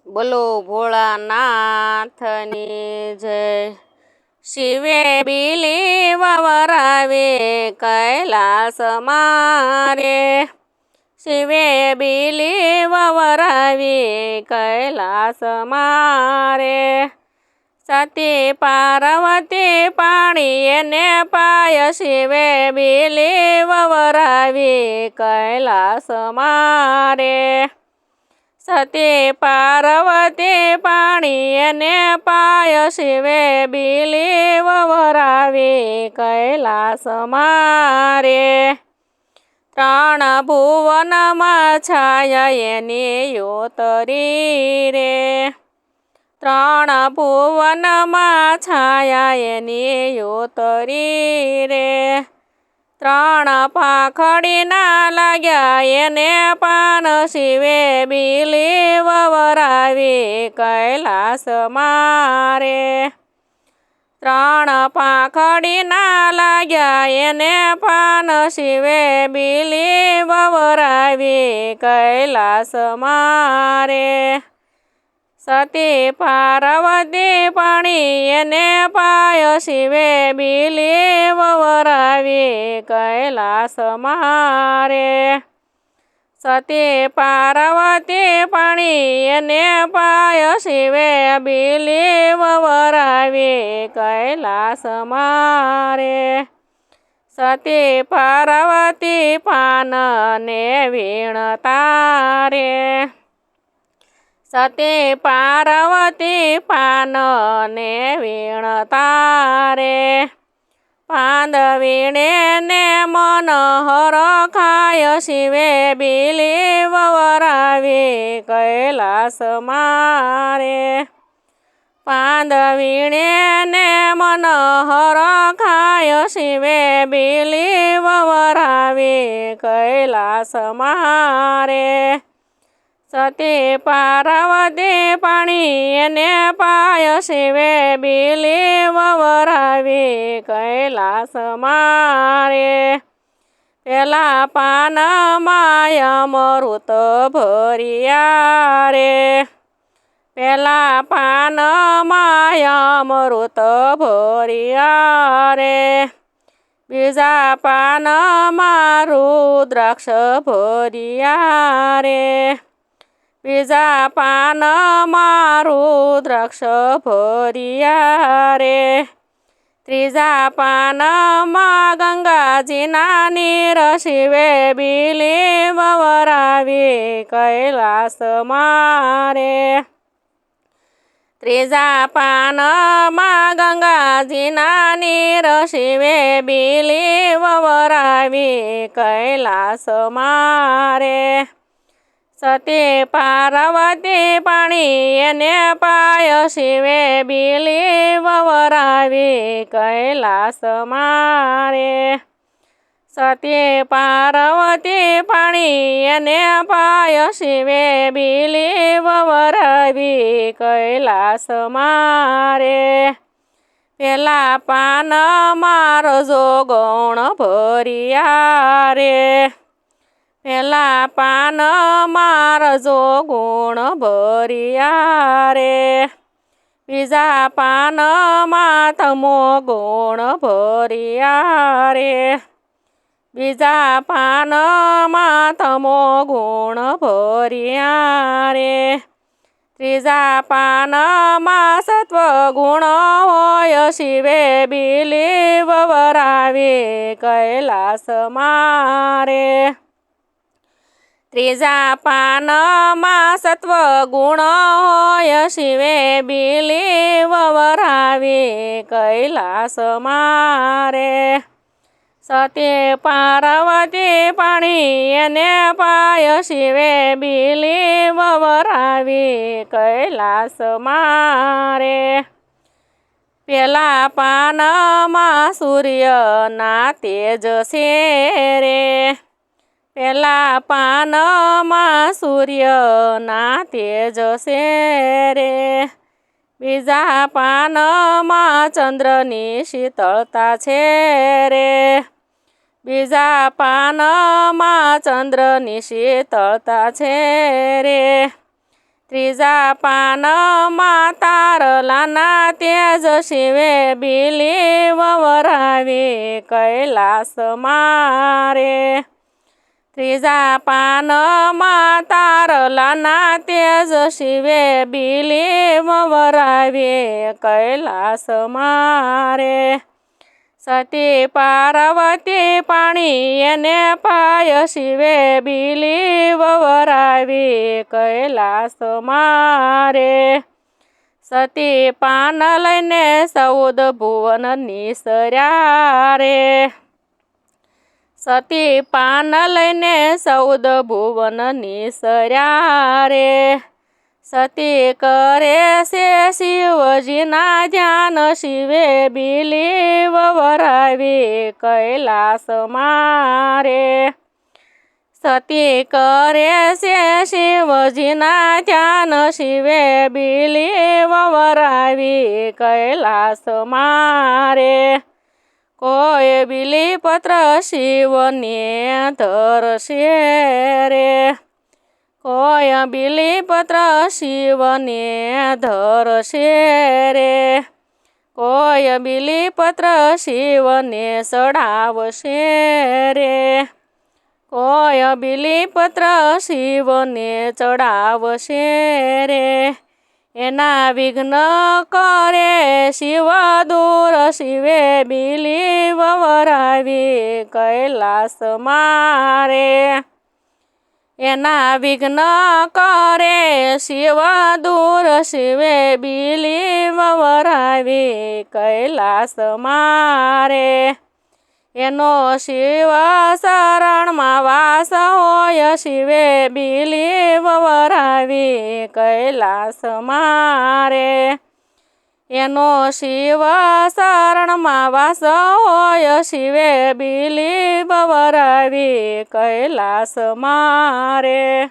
બોલો ભોળાનાથની જય। શિવે બીલી વવરાવે કૈલાસ મારે, શિવે બીલી વવરાવી કૈલાસ મારે। સતી પાર્વતી પાણી એને પાય, શિવે બીલી વવરાવી કૈલાસ મારે। સતી પાર્વતી પાણી એને પાય, શિવે બીલી વવરાવી કૈલાસ મારે। ત્રણ ભુવનમાં છાયા એની યોતરી રે, ત્રણ ભુવનમાં છાયા એની યોતરી રે। ત્રણ પાંખડીના લાગ્યા એને પાન, શિવે બીલી વવરાવી કૈલાસ મારે। ત્રણ પાંખડીના લાગ્યા એને પાન, શિવે બીલી વવરાવી કૈલાસ મારે। સતી પાર્વતી પાણી એને પાય, શિવે બીલી વવરાવી કૈલાસ મારે। સતી પાર્વતી પાણી એને પાય, શિવે બીલી વવરાવી કૈલાસ મારે। સતી પાર્વતી પાનને વીણતા રે, સતી પાર્વતી પાનને વીણતા રે। પાંદ વીણે ને મન હરખાય, શિવે બીલી વવરાવી કૈલાસ મારે। પાંદ વીણે ને મન હરખાય, શિવે બીલી વવરાવી કૈલાસ મારે। સતી પાર્વતી પાણી એને પાય, શિવે બીલી વવરાવી કૈલાસ મારે। પેલા પાનમાં અમૃત ભર્યા રે, પેલા પાનમાં અમૃત ભર્યા રે। બીજા પાનમાં રુદ્રાક્ષ ભર્યા રે, બીજા પાનમાં રુદ્રાક્ષ ભર્યા રે। ત્રીજા પાનમાં ગંગાજીના નીર, શિવે બીલી વવરાવી કૈલાસ મારે। ત્રીજા પાનમાં ગંગાજીના નીર, શિવે બીલી વવરાવી કૈલાસ મારે। સતી પાર્વતી પાણી એને પાય, શિવે બીલી વવરાવી કૈલાસ મારે। સતી પાર્વતી પાણી એને પાય, શિવે બીલી વવરાવી કૈલાસ મારે। પેલા પાનમાં રજો ગૌણ ભર્યા રે, પેલા પાનમાં રજો ગુણ ભર્યા રે। બીજા પાનમાં તમો ગુણ ભર્યા રે, બીજા પાનમાં તમો ગુણ ભર્યા રે। ત્રીજા પાનમાં સત્વ ગુણ હોય, શિવે બીલી વવરાવી કૈલાસ મારે। ત્રીજા પાનમાં સત્વ ગુણ હોય, શિવે બીલી વવરાવી કૈલાસ મારે। સતી પાર્વતી પાણી એને પાય, શિવે બીલી વવરાવી કૈલાસ મારે। પેલા પાનમાં સૂર્યના તેજ છે રે, પેલા પાનમાં સૂર્યના તેજ છે રે। બીજા પાનમાં ચંદ્રની શીતળતા છે રે, બીજા પાનમાં ચંદ્રની શીતળતા છે રે। ત્રીજા પાનમાં તારલાના તેજ શિવે બીલી વવરાવી કૈલાસ મારે. ત્રીજા પાનમાં તારલાના તેજ શિવે બીલી વવરાવી કૈલાસ મારે. સતી પાર્વતી પાણી એને પાય શિવે બીલી વવરાવી કૈલાસ મારે. સતી પાન લઈને 14 ભુવન નિસર્યા રે. સતી પાન લઈને 14 ભુવન નિસર્યા રે. સતી કરે છે શિવજીના ધ્યાન શિવે બીલી વવરાવી કૈલાસ મારે. સતી કરે છે શિવજીના ધ્યાન શિવે બીલી વવરાવી કૈલાસ મારે. કોઈ બીલી પત્ર શિવને ધરશે રે. કોઈ બીલી પત્ર શિવને ધરશે રે. કોઈ બીલી પત્ર શિવને ચડાવશે રે. કોઈ બીલી પત્ર શિવને ચડાવશે રે. એના વિઘ્ન કરે શિવ દૂર શિવે બીલી વવરાવી કૈલાસ મારે. એના વિઘ્ન કરે શિવ દૂર શિવે બીલી વવરાવી કૈલાસ મારે. એનો શિવ શરણમાં વાસ હોય શિવે બીલી વવરાવી કૈલાસ મારે. એનો શિવ શરણમાં વાસ હોય શિવે બીલી વવરાવી કૈલાસ મારે.